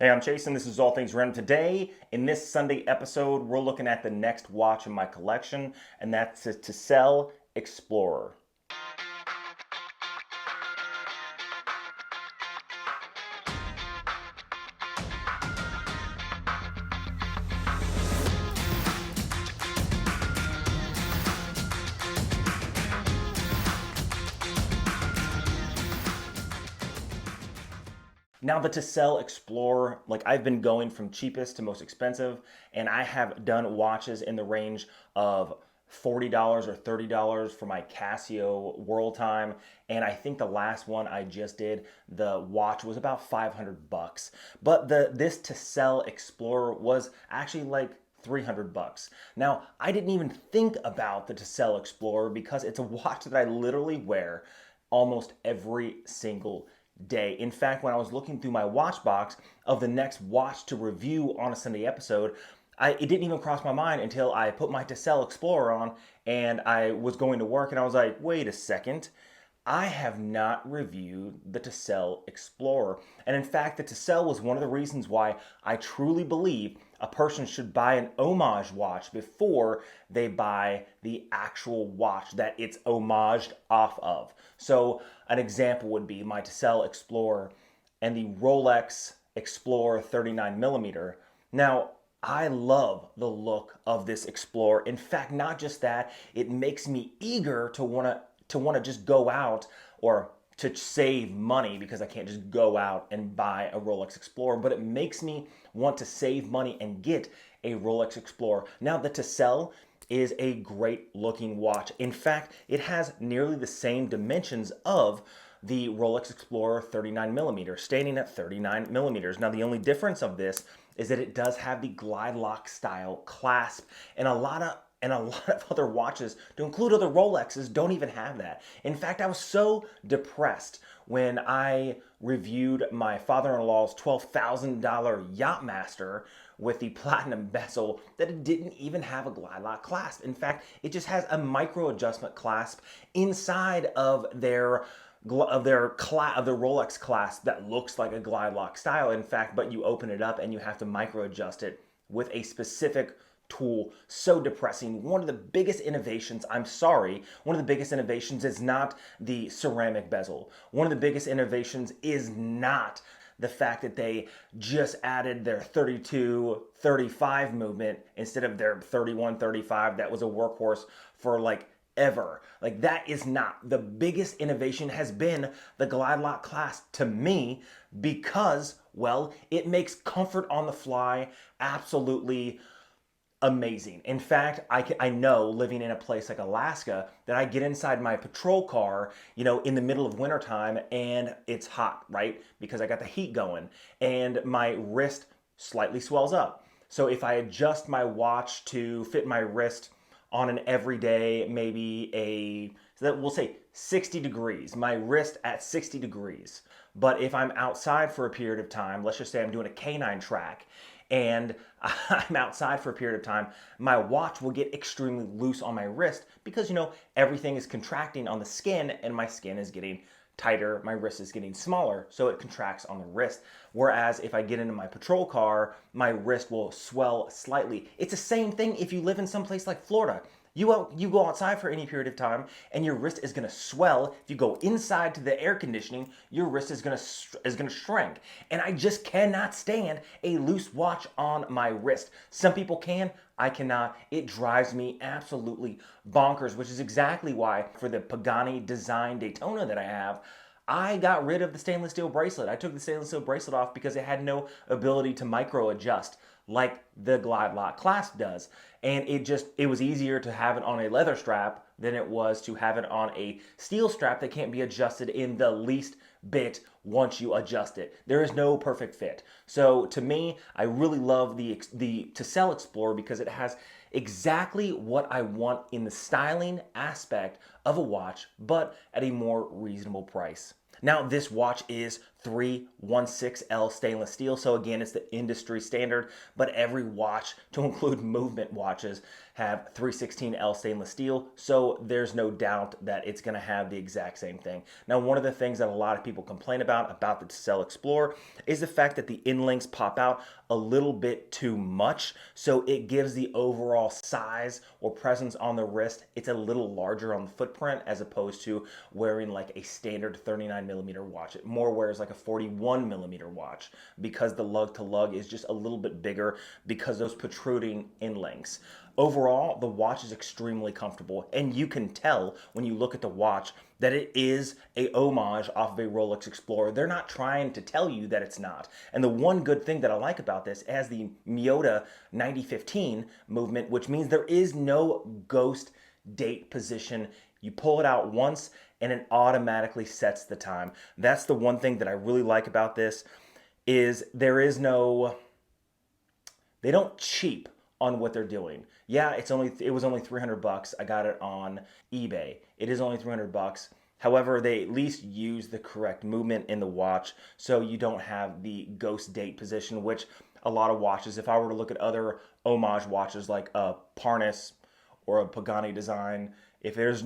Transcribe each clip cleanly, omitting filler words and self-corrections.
Hey, I'm Chase, and this is All Things Random. Today, in this Sunday episode, we're looking at the next watch in my collection, and that's the Tisell Explorer. Now, the Tisell Explorer, like I've been going from cheapest to most expensive, and I have done watches in the range of $40 or $30 for my Casio World Time, and I think the last one I just did, the watch was about 500 bucks. But this Tisell Explorer was actually like 300 bucks. Now, I didn't even think about the Tisell Explorer because it's a watch that I literally wear almost every single day. In fact, when I was looking through my watch box of the next watch to review on a Sunday episode, it didn't even cross my mind until I put my Tisell Explorer on and I was going to work and I was like, wait a second. I have not reviewed the Tisell Explorer. And in fact, the Tisell was one of the reasons why I truly believe a person should buy an Homage watch before they buy the actual watch that it's homaged off of. So an example would be my Tisell Explorer and the Rolex Explorer 39mm. Now, I love the look of this Explorer. In fact, not just that, it makes me eager to want to just go out or to save money because I can't just go out and buy a Rolex Explorer, but it makes me want to save money and get a Rolex Explorer. Now, the Tisell is a great looking watch. In fact, it has nearly the same dimensions of the Rolex Explorer 39mm, standing at 39mm. Now, the only difference of this is that it does have the glidelock style clasp, and a lot of other watches, to include other Rolexes, don't even have that. In fact, I was so depressed when I reviewed my father-in-law's $12,000 Yachtmaster with the platinum bezel that it didn't even have a glide lock clasp. In fact, it just has a micro adjustment clasp inside of their Rolex clasp that looks like a glide lock style. In fact, but you open it up and you have to micro adjust it with a specific tool. So depressing. One of the biggest innovations, I'm sorry, one of the biggest innovations is not the ceramic bezel. One of the biggest innovations is not the fact that they just added their 32-35 movement instead of their 31-35 that was a workhorse for like ever. Like, that is not. The biggest innovation has been the glide lock clasp to me because, well, it makes comfort on the fly absolutely amazing. In fact, I know, living in a place like Alaska, that I get inside my patrol car, in the middle of wintertime and it's hot, right? Because I got the heat going and my wrist slightly swells up. So if I adjust my watch to fit my wrist on an everyday, so that we'll say 60 degrees, my wrist at 60 degrees. But if I'm outside for a period of time, let's just say I'm doing a canine track, and I'm outside for a period of time, my watch will get extremely loose on my wrist because, everything is contracting on the skin and my skin is getting tighter, my wrist is getting smaller, so it contracts on the wrist. Whereas if I get into my patrol car, my wrist will swell slightly. It's the same thing if you live in some place like Florida. You go outside for any period of time and your wrist is going to swell. If you go inside to the air conditioning, your wrist is going to shrink. And I just cannot stand a loose watch on my wrist. Some people can, I cannot. It drives me absolutely bonkers, which is exactly why for the Pagani design Daytona that I have, I got rid of the stainless steel bracelet. I took the stainless steel bracelet off because it had no ability to micro adjust like the glide lock clasp does. And it was easier to have it on a leather strap than it was to have it on a steel strap that can't be adjusted in the least bit once you adjust it. There is no perfect fit. So to me, I really love the Tisell Explorer because it has exactly what I want in the styling aspect of a watch, but at a more reasonable price. Now, this watch is 316L stainless steel. So again, it's the industry standard, but every watch, to include movement watches, have 316L stainless steel. So there's no doubt that it's going to have the exact same thing. Now, one of the things that a lot of people complain about the Tisell Explorer is the fact that the end links pop out a little bit too much. So it gives the overall size or presence on the wrist, it's a little larger on the footprint as opposed to wearing like a standard 39mm watch. It more wears like a 41mm watch because the lug to lug is just a little bit bigger because those protruding end links. Overall, the watch is extremely comfortable, and you can tell when you look at the watch that it is a homage off of a Rolex Explorer. They're not trying to tell you that it's not. And the one good thing that I like about this, it has the Miyota 9015 movement, which means there is no ghost date position. You pull it out once and it automatically sets the time. That's the one thing that I really like about this is there is no, they don't cheap on what they're doing. Yeah, it was only $300. I got it on eBay. It is only $300. However, they at least use the correct movement in the watch so you don't have the ghost date position, which a lot of watches, if I were to look at other homage watches like a Parnis or a Pagani design, if there's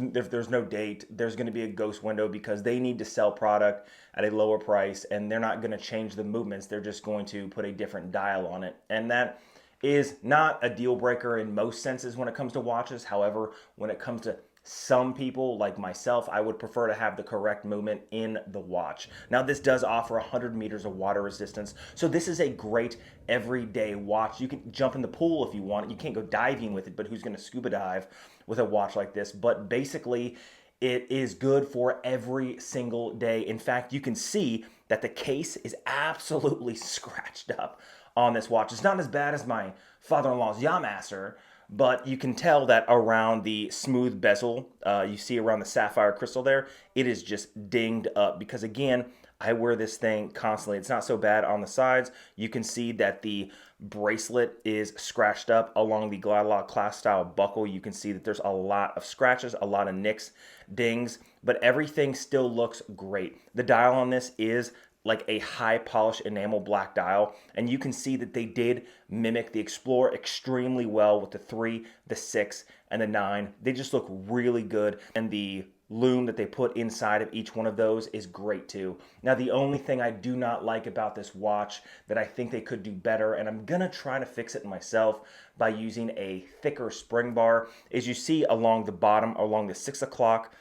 no date, there's going to be a ghost window because they need to sell product at a lower price and they're not going to change the movements. They're just going to put a different dial on it. And that is not a deal breaker in most senses when it comes to watches. However, when it comes to some people like myself, I would prefer to have the correct movement in the watch. Now, this does offer 100 meters of water resistance, so this is a great everyday watch. You can jump in the pool if you want. You can't go diving with it, but who's going to scuba dive with a watch like this? But basically, it is good for every single day. In fact, you can see that the case is absolutely scratched up on this watch. It's not as bad as my father-in-law's Yachtmaster, but you can tell that around the smooth bezel, you see around the sapphire crystal there, it is just dinged up because again, I wear this thing constantly. It's not so bad on the sides. You can see that the bracelet is scratched up along the glidelock clasp style buckle. You can see that there's a lot of scratches, a lot of nicks, dings, but everything still looks great. The dial on this is like a high polish enamel black dial, and you can see that they did mimic the Explorer extremely well with the 3, the 6, and the 9. They just look really good, and the lume that they put inside of each one of those is great too. Now, the only thing I do not like about this watch that I think they could do better, and I'm gonna try to fix it myself by using a thicker spring bar, is you see along the bottom, along the 6 o'clock,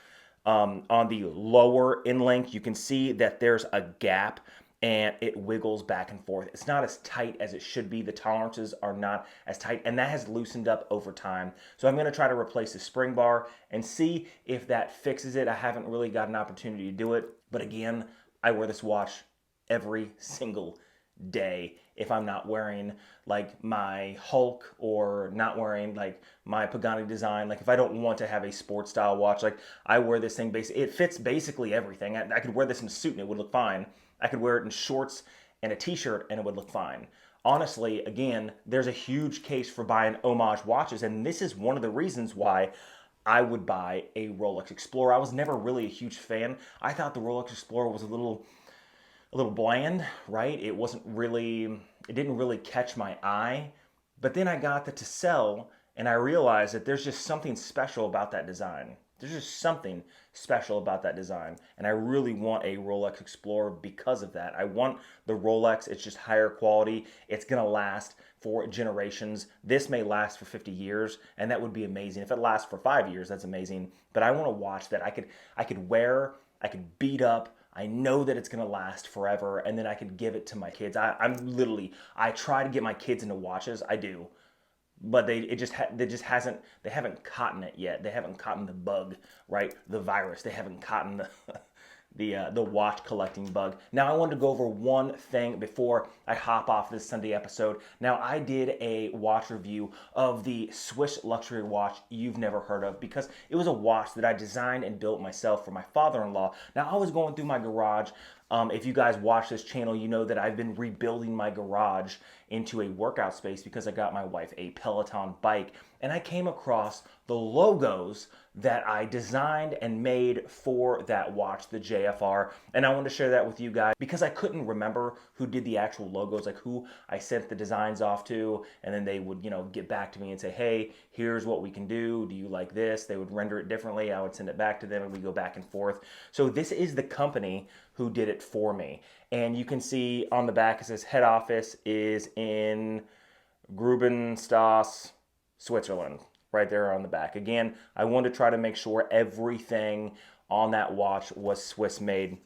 on the lower end length, you can see that there's a gap and it wiggles back and forth. It's not as tight as it should be. The tolerances are not as tight, and that has loosened up over time. So I'm going to try to replace the spring bar and see if that fixes it. I haven't really got an opportunity to do it, but again, I wear this watch every single day if I'm not wearing like my Hulk or not wearing like my Pagani design. Like if I don't want to have a sports style watch, like I wear this thing it fits basically everything. I could wear this in a suit and it would look fine. I could wear it in shorts and a t-shirt and it would look fine. Honestly, again, there's a huge case for buying homage watches, and this is one of the reasons why I would buy a Rolex Explorer. I was never really a huge fan. I thought the Rolex Explorer was a little bland, right? It didn't really catch my eye. But then I got the Tisell and I realized that there's just something special about that design. There's just something special about that design. And I really want a Rolex Explorer because of that. I want the Rolex. It's just higher quality. It's going to last for generations. This may last for 50 years, and that would be amazing. If it lasts for 5 years, that's amazing. But I want a watch that I could wear, I could beat up. I know that it's going to last forever, and then I could give it to my kids. I try to get my kids into watches. I do. But they haven't caught it yet. They haven't caught the bug, right? The virus. They haven't caught the watch collecting bug. Now, I wanted to go over one thing before I hop off this Sunday episode. Now, I did a watch review of the Swiss luxury watch you've never heard of because it was a watch that I designed and built myself for my father-in-law. Now, I was going through my garage If you guys watch this channel, you know that I've been rebuilding my garage into a workout space because I got my wife a Peloton bike, and I came across the logos that I designed and made for that watch, the JFR, and I wanted to share that with you guys because I couldn't remember who did the actual logos, like who I sent the designs off to, and then they would, get back to me and say, hey, here's what we can do. Do you like this? They would render it differently. I would send it back to them, and we go back and forth. So this is the company who did it for me. And you can see on the back, it says head office is in Grubenstadt, Switzerland, right there on the back. Again, I wanted to try to make sure everything on that watch was Swiss made.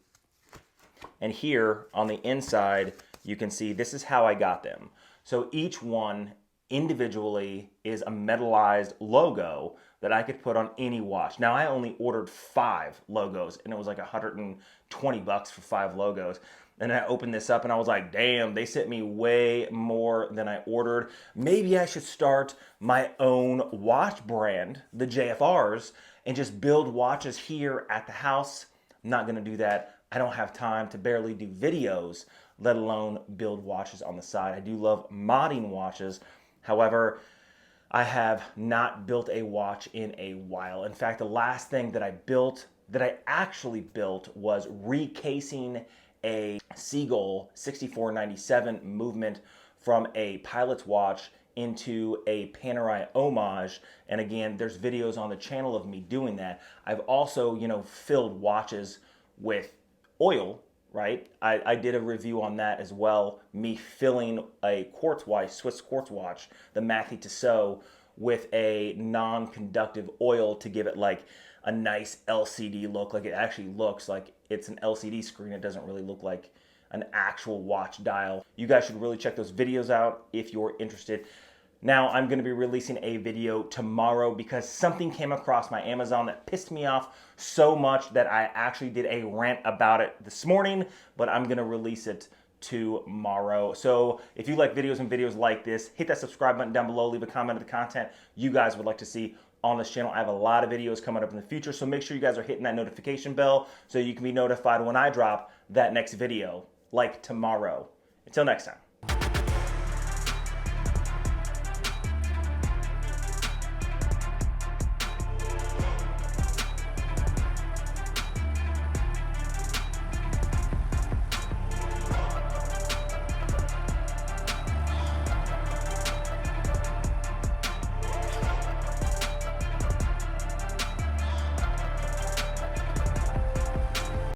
And here on the inside, you can see this is how I got them. So each one individually is a metallized logo that I could put on any watch. Now, I only ordered 5 logos, and it was like $120 for 5 logos. And I opened this up and I was like, damn, they sent me way more than I ordered. Maybe I should start my own watch brand, the JFRs, and just build watches here at the house. I'm not gonna do that. I don't have time to barely do videos, let alone build watches on the side. I do love modding watches. However, I have not built a watch in a while. In fact, the last thing that I actually built was recasing a Seagull 6497 movement from a pilot's watch into a Panerai Homage. And again, there's videos on the channel of me doing that. I've also, filled watches with oil, right? I did a review on that as well. Me filling a quartz watch, Swiss quartz watch, the Matthew Tisell, with a non-conductive oil to give it like a nice LCD look. Like it actually looks like it's an LCD screen. It doesn't really look like an actual watch dial. You guys should really check those videos out if you're interested. Now I'm going to be releasing a video tomorrow because something came across my Amazon that pissed me off so much that I actually did a rant about it this morning, but I'm going to release it tomorrow. So if you like videos like this, hit that subscribe button down below, leave a comment of the content you guys would like to see on this channel. I have a lot of videos coming up in the future, so make sure you guys are hitting that notification bell so you can be notified when I drop that next video, like tomorrow. Until next time.